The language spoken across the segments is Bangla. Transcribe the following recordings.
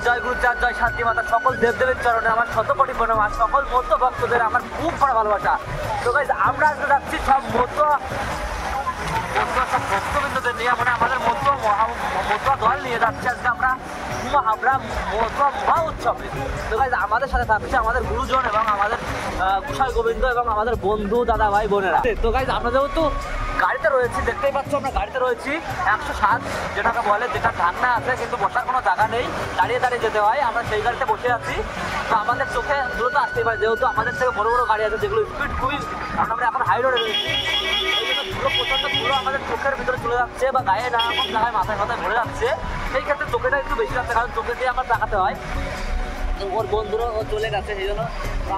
জয় গুরুচাঁদ, জয় শান্তি মাতা, সকল দেবদেবীর চরণে আমার শত কোটি প্রণাম। আর সকল মধ্য ভক্তদের আমার খুব বড় ভালোবাসা। তো গাইজ আমরা আজকে যাচ্ছি সব সব ভক্তবৃন্দদের নিয়ে, মানে আমাদের মতুয়া দল নিয়ে যাচ্ছি আজকে আমরা হাবড়া মহা উৎসবে। তো গাইজ আমাদের সাথে থাকছে আমাদের গুরুজন এবং আমাদের গোসাই গোবিন্দ এবং আমাদের বন্ধু দাদা ভাই বোনেরা। তো গাইজ আমরা যেহেতু গাড়িতে রয়েছি, দেখতেই পাচ্ছ আমরা গাড়িতে রয়েছি 107 যেটাকে বলে, যেটা ধান্না আছে কিন্তু বসার কোনো জায়গা নেই, দাঁড়িয়ে দাঁড়িয়ে যেতে হয়। আমরা সেই গাড়িতে বসে আছি। তো আমাদের চোখে দ্রুত আসতেই পারে, যেহেতু আমাদের থেকে বড় বড় গাড়ি আছে যেগুলো স্পিড খুবই, কারণ আমরা এখন হাই রোডে রয়েছি। এই জন্য ধুলো, প্রচণ্ড ধুলো আমাদের চোখের ভিতরে চলে যাচ্ছে বা গায়ে নানা রকম জায়গায় মাথায় ভরে যাচ্ছে। সেই ক্ষেত্রে চোখেটা একটু বেশি লাগছে, কারণ চোখে দিয়ে আমার তাকাতে হয়। ওর বন্ধুরা চলে গেছে, সেই জন্য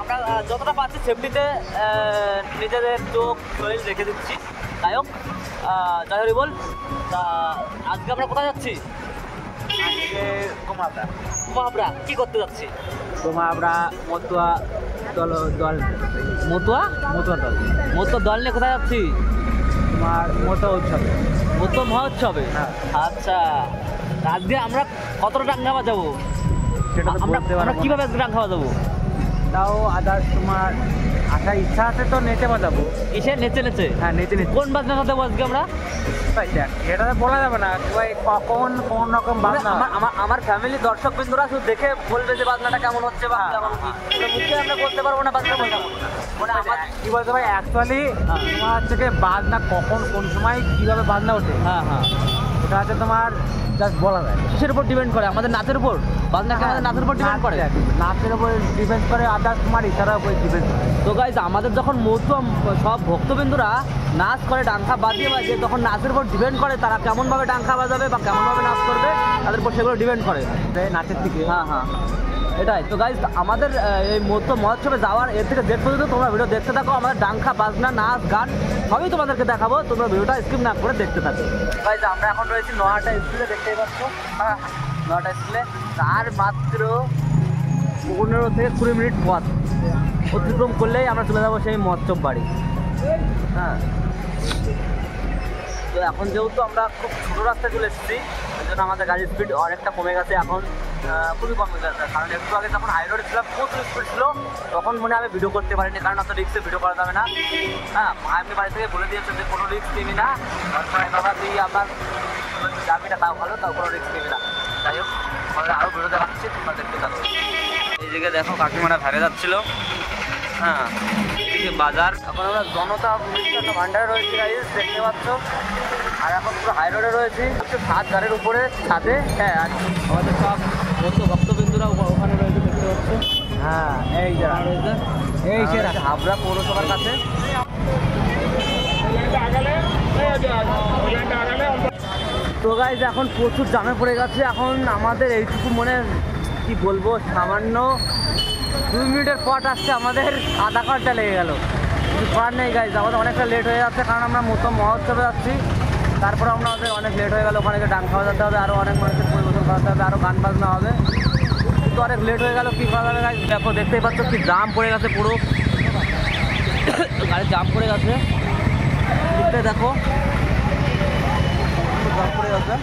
আমরা যতটা পাচ্ছি সেফটিতে নিজেদের চোখ শরীর রেখে দিচ্ছি। যাই হোক, জয় হরি বল। তা আজকে আমরা কোথায় যাচ্ছি? কুমাবড়া। কি করতে যাচ্ছি? কুমাবড়া মতুয়া দল মতুয়া দল নিয়ে কোথায় যাচ্ছি? তোমার মতুয়া উৎসবে, মতুয়া মহোৎসবে। আচ্ছা, আজকে আমরা কতটা ডাঙ্গা বাজাবো? আমরা কিভাবে আজকে ডাঙ্গা বাজাবো? তাও আদার্স তোমার আসার ইচ্ছা আছে তো নেচে বাজাবো। এসে নেচে? হ্যাঁ, নেচে। কোন বাজনা দেবো আজকে আমরা? এটা তো বলা যাবে না কখন কোন রকম বাজনা। আমার ফ্যামিলি দর্শক বিন্দুরা শুধু দেখে বলবে যে বাজনাটা কেমন হচ্ছে বা কেমন কি, মুখে আমরা বলতে পারবো না বাজনা বলতে। মানে আমার কি বলতে ভাই, অ্যাকচুয়ালি তোমার হচ্ছে কি বাজনা কখন কোন সময় কিভাবে বাজনা ওঠে, হ্যাঁ ওটা হচ্ছে তোমার জাস্ট বলা যায়। কিসের উপর ডিপেন্ড করে? আমাদের নাচের উপর। বাজনাকে আমাদের নাচের উপর ডিপেন্ড করে, নাচের উপর ডিপেন্ড করে, আদার্স তোমার ইশারার উপর ডিপেন্ড করে। তো গাইজ আমাদের যখন মতুয়া সব ভক্তবিন্দুরা নাচ করে ডাঙ্কা বাজিয়ে তখন নাচের উপর ডিপেন্ড করে তারা কেমনভাবে ডাঙ্কা বাজাবে বা কেমনভাবে নাচ করবে, তাদের উপর সেগুলো ডিপেন্ড করে নাচের দিকে। হ্যাঁ, এটাই। তো গাইজ আমাদের এই মতুয়া মহোৎসবে যাওয়ার এর থেকে দেড় পর্যন্ত তোমরা ভিডিও দেখতে থাকো। আমাদের ডাঙ্কা বাজনা নাচ গান সবই তোমাদেরকে দেখাবো, তোমরা ভিডিওটা স্কিপ না করে দেখতে থাকো। গাইজ আমরা এখন রয়েছি নয়াটা স্কুলে, দেখতেই পাচ্ছ। হ্যাঁ, নয়াটা স্কুলে আর মাত্র 15 থেকে 20 মিনিট পথ অতিক্রম করলেই আমরা চলে যাবো সেই মহোৎসব বাড়ি। হ্যাঁ, তো এখন যেহেতু আমরা খুব ছোটো রাস্তায় চলে এসেছি, ওই জন্য আমাদের গাড়ির স্পিড অনেকটা কমে গেছে, এখন খুবই কমে গেছে। কারণ একটু আগে যখন হাই রোডে ছিলাম প্রচুর স্পিড ছিল, তখন মনে আমি ভিডিও করতে পারিনি, কারণ অত রিক্সে ভিডিও করা যাবে না। হ্যাঁ, আমি বাড়ি থেকে বলে দিয়েছে যে কোনো রিক্স নিবি না, বাবা তুই আমার যাবিটা তাও ভালো, তাও কোনো রিক্স নিবি না। যাই হোক, আমাদের আরও ভিডিও দেখাচ্ছি, তোমরা দেখতে থাকো। এই জায়গায় দেখো কাকিমারা ভেড়ে যাচ্ছিলো। হ্যাঁ, বাজার। এখন আমরা জনতা মিষ্টান্ন ভান্ডারে রয়েছি, দেখতে পাচ্ছ। আর এখন পুরো হাই রোডে রয়েছি, একটু ছাদ গাড়ির উপরে ছাদে। হ্যাঁ, আর আমাদের সব ভক্তবিন্দুরা ওখানে রয়েছে, দেখতে পাচ্ছ। হ্যাঁ, এই যারা রয়েছে, এই সেরা হাবড়া পৌরসভার কাছে। তো গাইজ এখন প্রচুর জামে পড়ে গেছে। এখন আমাদের এইটুকু মনে কি বলবো, সামান্য 2 মিনিটের পথ আসছে, আমাদের আধা ঘন্টা লেগে গেল। কিছু করার নেই গাইজ, আমাদের অনেকটা লেট হয়ে যাচ্ছে, কারণ আমরা মতো মহোৎসবে যাচ্ছি। তারপরে আমাদের অনেক লেট হয়ে গেল, ওখানে ডাং খাওয়া যেতে হবে, আরও অনেক মানুষের পরিবেশন করাতে হবে, আরও গান বাজনা হবে, কিন্তু অনেক লেট হয়ে গেল। কী করা যাবে গাইজ? দেখো, দেখতেই পাচ্ছ কি জাম পড়ে গেছে, পুরো গাড়ি জাম পড়ে গেছে। দেখো জাম পড়ে গেছে।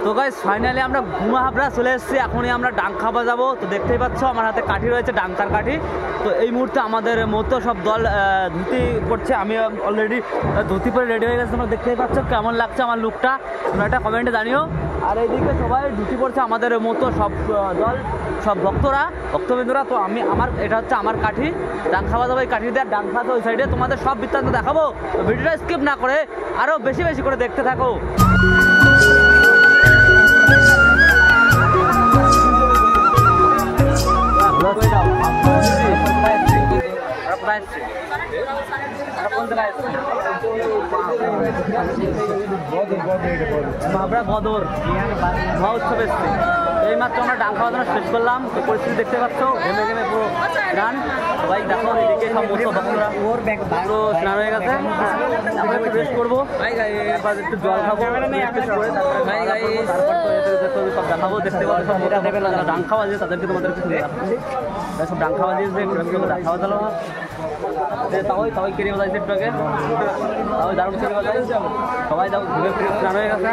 তো গাইজ ফাইনালি আমরা গুমাহাবড়া চলে এসেছি, এখনই আমরা ডাঙ্কা বাজাবো। তো দেখতেই পাচ্ছ আমার হাতে কাঠি রয়েছে, ডাঙ্কার কাঠি। তো এই মুহূর্তে আমাদের মতো সব দল ধুতি পড়ছে, আমি অলরেডি ধুতি পরে রেডি হয়ে গেছি। তোমরা দেখতেই পাচ্ছ কেমন লাগছে আমার লুকটা, তোমরা একটা কমেন্টে জানিও। আর এইদিকে সবাই ধুতি পড়ছে, আমাদের মতো সব দল, সব ভক্তবিন্দুরা। তো আমার এটা হচ্ছে আমার কাঠি, ডাঙ্কা বাজাবো এই কাঠি দিয়ে, ডাঙ্কা তো ওই সাইডে। তোমাদের সব বৃত্তান্ত দেখাবো, ভিডিওটা স্কিপ না করে আরও বেশি বেশি করে দেখতে থাকো। হাবড়া বদর মহোৎসব এসছে, এইমাত্র আমরা ডাঙ্কা বাজানো শেষ করলাম। তো পরিস্থিতি দেখতে পাচ্ছ, ঘেমে ঘেমে পুরো গান। সবাই দেখো এদিকে সব মতো ভক্তরা পুরো স্নান হয়ে গেছে। আমরা একটু রেস্ট করবো, একটু জল খাবো, সব দেখাবো। দেখতে পাচ্ছ যারা ডাঙ্কা বাজে তাদেরকে তোমাদের কিছু সব ডাঙ্কা বাজিয়েছে, ডাঙ্কা বাজালো। সবাই কেড়ে বাজাইছে একটু আগে, সবাই দারুণ কেড়ে বাজাই, সবাই ঘুরে ফিরে স্নান হয়ে গেছে।